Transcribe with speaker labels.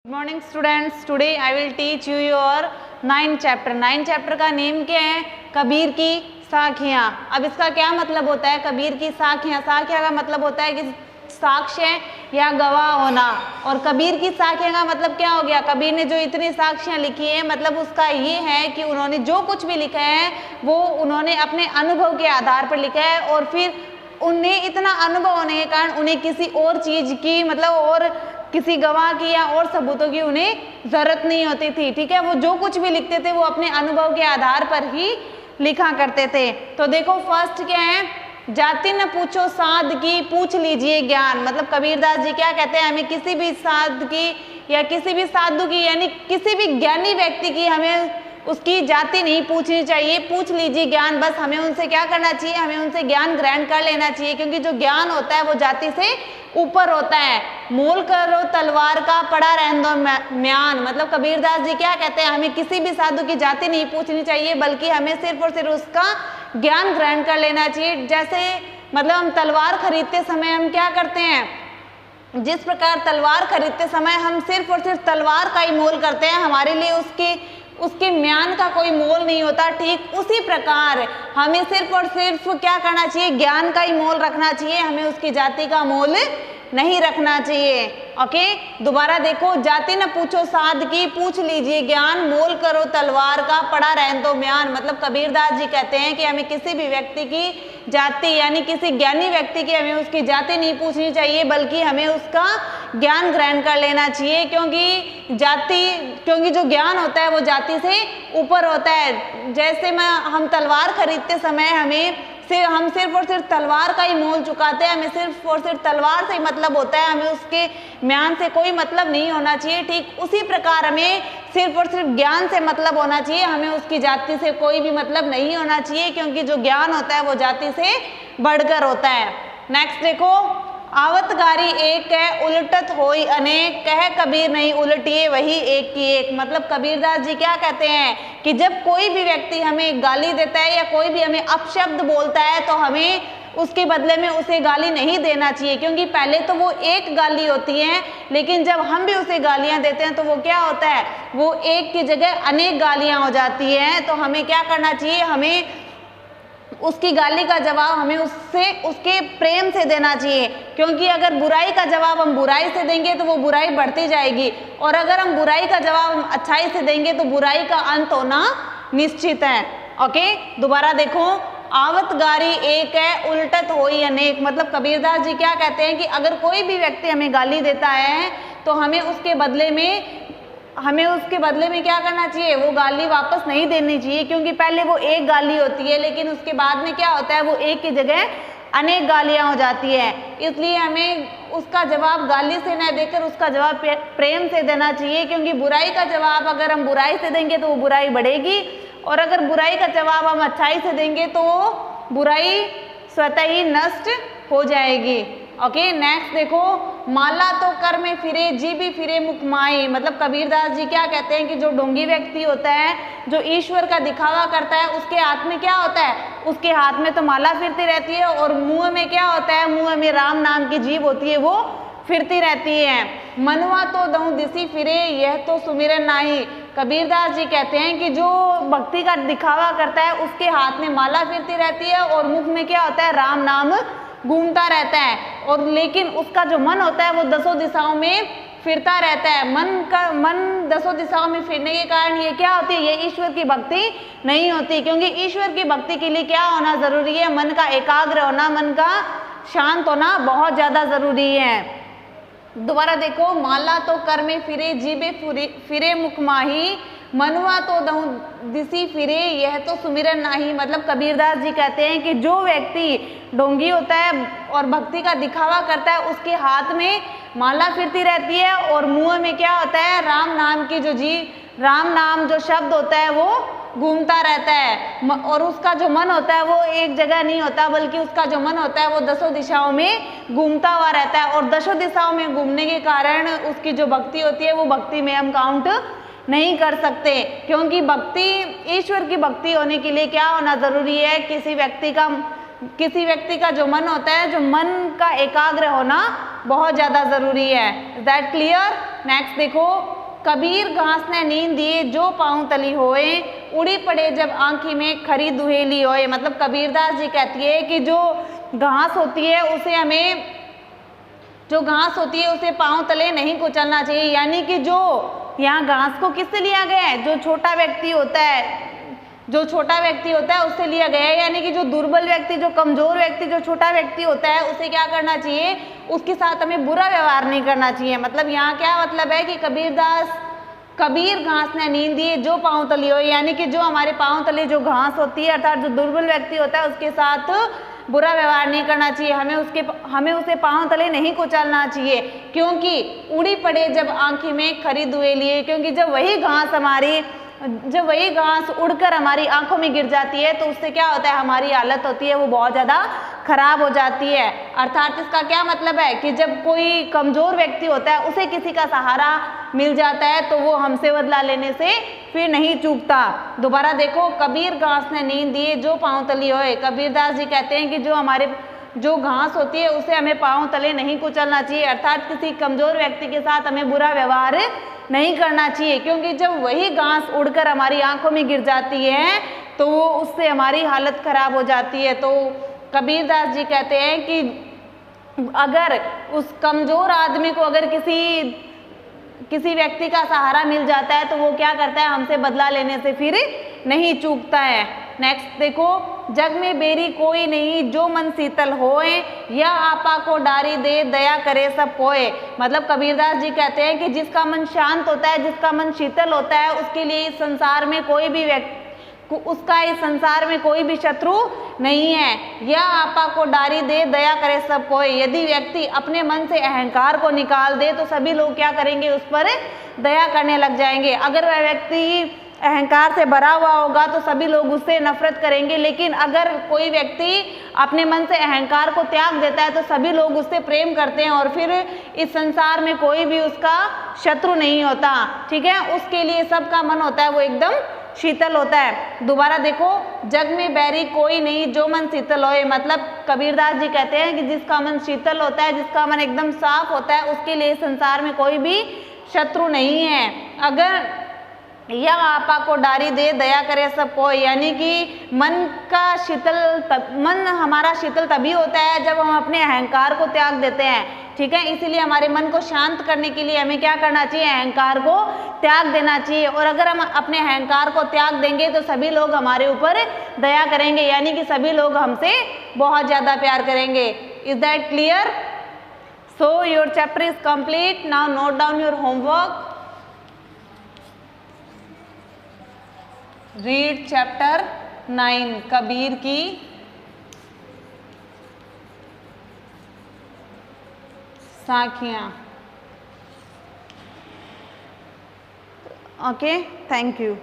Speaker 1: Good morning students, today I will teach you your 9th chapter. 9th chapter का name क्या है? कबीर की साखियाँ। अब इसका क्या मतलब होता है? कबीर की साखियाँ, साखियाँ का मतलब होता है कि साक्ष्य या गवाह होना। और कबीर की साखियाँ का मतलब क्या हो गया? कबीर ने जो इतनी साक्ष्याँ लिखी है, मतलब उसका ये है कि उन्होंने जो कुछ भी लिखा है वो उन्होंने अपने अनुभव के आधार पर लिखा है, और फिर उन्हें इतना अनुभव होने के कारण उन्हें किसी और चीज़ की, मतलब और किसी गवाह की या और सबूतों की उन्हें जरूरत नहीं होती थी। ठीक है, वो जो कुछ भी लिखते थे वो अपने अनुभव के आधार पर ही लिखा करते थे। तो देखो फर्स्ट क्या है? जाति न पूछो साध की, पूछ लीजिए ज्ञान। मतलब कबीरदास जी क्या कहते हैं? हमें किसी भी साध की या किसी भी साधु की, यानी किसी भी ज्ञानी व्यक्ति की हमें उसकी जाति नहीं पूछनी चाहिए। पूछ लीजिए ज्ञान, बस हमें उनसे क्या करना चाहिए? हमें उनसे ज्ञान ग्रहण कर लेना चाहिए, क्योंकि जो ज्ञान होता है वो जाति से ऊपर होता है। मोल करो तलवार का, पड़ा रहने दो म्यान। मतलब कबीरदास जी क्या कहते हैं? हमें किसी भी साधु की जाति नहीं पूछनी चाहिए, बल्कि हमें सिर्फ और सिर्फ उसका ज्ञान ग्रहण कर लेना चाहिए। जैसे मतलब हम तलवार खरीदते समय हम क्या करते हैं? जिस प्रकार तलवार खरीदते समय हम सिर्फ और सिर्फ तलवार का ही मोल करते हैं, हमारे लिए उसके म्यान का कोई मोल नहीं होता। ठीक उसी प्रकार हमें सिर्फ और सिर्फ क्या करना चाहिए? ज्ञान का ही मोल रखना चाहिए, हमें उसकी जाति का मोल नहीं रखना चाहिए। ओके, दोबारा देखो, जाति न पूछो साध की, पूछ लीजिए ज्ञान, मोल करो तलवार का, पड़ा रहने दो म्यान। मतलब कबीरदास जी कहते हैं कि हमें किसी भी व्यक्ति की जाति, यानी किसी ज्ञानी व्यक्ति की, हमें उसकी जाति नहीं पूछनी चाहिए, बल्कि हमें उसका ज्ञान ग्रहण कर लेना चाहिए, क्योंकि जो ज्ञान होता है वो जाति से ऊपर होता है। जैसे हम तलवार खरीदते समय हम सिर्फ और सिर्फ तलवार का ही मोल चुकाते हैं, हमें सिर्फ और सिर्फ तलवार से ही मतलब होता है, हमें उसके म्यान से कोई मतलब नहीं होना चाहिए। ठीक उसी प्रकार हमें सिर्फ और सिर्फ ज्ञान से मतलब होना चाहिए, हमें उसकी जाति से कोई भी मतलब नहीं होना चाहिए, क्योंकि जो ज्ञान होता है वो जाति से बढ़कर होता है। नेक्स्ट देखो, आवत गारी एक है, उलटत होई अनेक, कह कबीर नहीं उलटिए वही एक की एक। मतलब कबीरदास जी क्या कहते हैं कि जब कोई भी व्यक्ति हमें गाली देता है या कोई भी हमें अपशब्द बोलता है, तो हमें उसके बदले में उसे गाली नहीं देना चाहिए, क्योंकि पहले तो वो एक गाली होती है, लेकिन जब हम भी उसे गालियां देते हैं तो वो क्या होता है? वो एक की जगह अनेक गालियां हो जाती हैं। तो हमें क्या करना चाहिए? हमें उसकी गाली का जवाब हमें उसके प्रेम से देना चाहिए, क्योंकि अगर बुराई का जवाब हम बुराई से देंगे तो वो बुराई बढ़ती जाएगी, और अगर हम बुराई का जवाब हम अच्छाई से देंगे तो बुराई का अंत होना निश्चित है। ओके, दोबारा देखो, आवत गारी एक है, उल्टत होई अनेक। मतलब कबीरदास जी क्या कहते हैं कि अगर कोई भी व्यक्ति हमें गाली देता है तो हमें उसके बदले में क्या करना चाहिए? वो गाली वापस नहीं देनी चाहिए, क्योंकि पहले वो एक गाली होती है, लेकिन उसके बाद में क्या होता है? वो एक की जगह अनेक गालियां हो जाती है। इसलिए हमें उसका जवाब गाली से न देकर उसका जवाब प्रेम से देना चाहिए, क्योंकि बुराई का जवाब अगर हम बुराई से देंगे तो वो बुराई बढ़ेगी, और अगर बुराई का जवाब हम अच्छाई से देंगे तो वो बुराई स्वतः ही नष्ट हो जाएगी। ओके, नेक्स्ट देखो, माला तो कर में फिरे जी भी फिरे मुख माई। मतलब कबीरदास जी क्या कहते हैं कि जो ढोंगी व्यक्ति होता है, जो ईश्वर का दिखावा करता है, उसके हाथ में क्या होता है? उसके हाथ में तो माला फिरती रहती है, और मुंह में क्या होता है? मुंह में राम नाम की जीभ होती है, वो फिरती रहती है। मनवा तो दऊं दिसी फिरे, यह तो सुमिरन नाही। कबीरदास जी कहते हैं कि जो भक्ति का दिखावा करता है उसके हाथ में माला फिरती रहती है, और मुख में क्या होता है? राम नाम घूमता रहता है, और लेकिन उसका जो मन होता है वो दसों दिशाओं में फिरता रहता है। मन दसों दिशाओं में फिरने के कारण ये क्या होती है? ये ईश्वर की भक्ति नहीं होती, क्योंकि ईश्वर की भक्ति के लिए क्या होना जरूरी है? मन का एकाग्र होना, मन का शांत होना बहुत ज्यादा जरूरी है। दोबारा देखो, माला तो कर में फिरे जीबे फिरे मुख माही, मनवा तो दहु दिसी फिरे, यह तो सुमिरन नाही। मतलब कबीरदास जी कहते हैं कि जो व्यक्ति ढोंगी होता है और भक्ति का दिखावा करता है, उसके हाथ में माला फिरती रहती है, और मुंह में क्या होता है? राम नाम जो शब्द होता है वो घूमता रहता है, और उसका जो मन होता है वो एक जगह नहीं होता, बल्कि उसका जो मन होता है वो दसों दिशाओं में घूमता हुआ रहता है। और दसों दिशाओं में घूमने के कारण उसकी जो भक्ति होती है वो भक्ति में हम काउंट नहीं कर सकते, क्योंकि भक्ति, ईश्वर की भक्ति होने के लिए क्या होना जरूरी है? किसी व्यक्ति का जो मन होता है, जो मन का एकाग्र होना बहुत ज़्यादा ज़रूरी है। Is that clear? नेक्स्ट देखो, कबीर घास ने नींद दिए जो पाँव तली होए, उड़ी पड़े जब आँखी में खरी दुहेली होए। मतलब कबीरदास जी कहती है कि जो घास होती है उसे हमें, जो घास होती है उसे पाँव तले नहीं कुचलना चाहिए। यानी कि जो यहाँ घास को किससे लिया गया है? जो छोटा व्यक्ति होता है, जो छोटा व्यक्ति होता है उससे लिया गया है। यानी कि जो दुर्बल व्यक्ति, जो कमजोर व्यक्ति, जो छोटा व्यक्ति होता है उसे क्या करना चाहिए? उसके साथ हमें बुरा व्यवहार नहीं करना चाहिए। मतलब यहाँ क्या मतलब है कि कबीर घास ने नींद दी जो पाँव तली हो, यानी कि जो हमारे पाँव तले जो घास होती है अर्थात जो दुर्बल व्यक्ति होता है उसके साथ बुरा व्यवहार नहीं करना चाहिए। हमें उसे पाँव तले नहीं कुचलना चाहिए, क्योंकि उड़ी पड़े जब आँखी में खरी दुहेली है। क्योंकि जब वही घास उड़कर हमारी आंखों में गिर जाती है तो उससे क्या होता है? हमारी हालत होती है वो बहुत ज़्यादा खराब हो जाती है। अर्थात इसका क्या मतलब है कि जब कोई कमज़ोर व्यक्ति होता है उसे किसी का सहारा मिल जाता है तो वो हमसे बदला लेने से फिर नहीं चूकता। दोबारा देखो, कबीर घास ने नींद दिए जो पाँव तली होए। कबीरदास जी कहते हैं कि जो घास होती है उसे हमें पाँव तले नहीं कुचलना चाहिए। अर्थात किसी कमज़ोर व्यक्ति के साथ हमें बुरा व्यवहार नहीं करना चाहिए, क्योंकि जब वही घास उड़कर हमारी आंखों में गिर जाती है तो वो उससे हमारी हालत खराब हो जाती है। तो कबीरदास जी कहते हैं कि अगर उस कमज़ोर आदमी को अगर किसी व्यक्ति का सहारा मिल जाता है तो वो क्या करता है? हमसे बदला लेने से फिर नहीं चूकता है। नेक्स्ट देखो, जग में बेरी कोई नहीं जो मन शीतल होए, या आपा को डारी दे दया करे सब कोए। मतलब कबीरदास जी कहते हैं कि जिसका मन शांत होता है, जिसका मन शीतल होता है, उसके लिए इस संसार में कोई भी शत्रु नहीं है। या आपा को डारी दे दया करे सब कोई। यदि व्यक्ति अपने मन से अहंकार को निकाल दे तो सभी लोग क्या करेंगे? उस पर दया करने लग जाएंगे। अगर वह व्यक्ति अहंकार से भरा हुआ होगा तो सभी लोग उससे नफरत करेंगे, लेकिन अगर कोई व्यक्ति अपने मन से अहंकार को त्याग देता है तो सभी लोग उससे प्रेम करते हैं और फिर इस संसार में कोई भी उसका शत्रु नहीं होता। ठीक है, उसके लिए सबका मन होता है वो एकदम शीतल होता है। दोबारा देखो, जग में बैरी कोई नहीं जो मन शीतल होए। मतलब कबीरदास जी कहते हैं कि जिसका मन शीतल होता है, जिसका मन एकदम साफ होता है, उसके लिए संसार में कोई भी शत्रु नहीं है। अगर या आपा को डारी दे दया करे सब कोई, यानी कि मन हमारा शीतल तभी होता है जब हम अपने अहंकार को त्याग देते हैं। ठीक है, इसीलिए हमारे मन को शांत करने के लिए हमें क्या करना चाहिए? अहंकार को त्याग देना चाहिए। और अगर हम अपने अहंकार को त्याग देंगे तो सभी लोग हमारे ऊपर दया करेंगे, यानी कि सभी लोग हमसे बहुत ज़्यादा प्यार करेंगे। Is that clear? So your chapter is complete. Now note down your homework. Read chapter 9 Kabir की साखियाँ। Okay, thank you.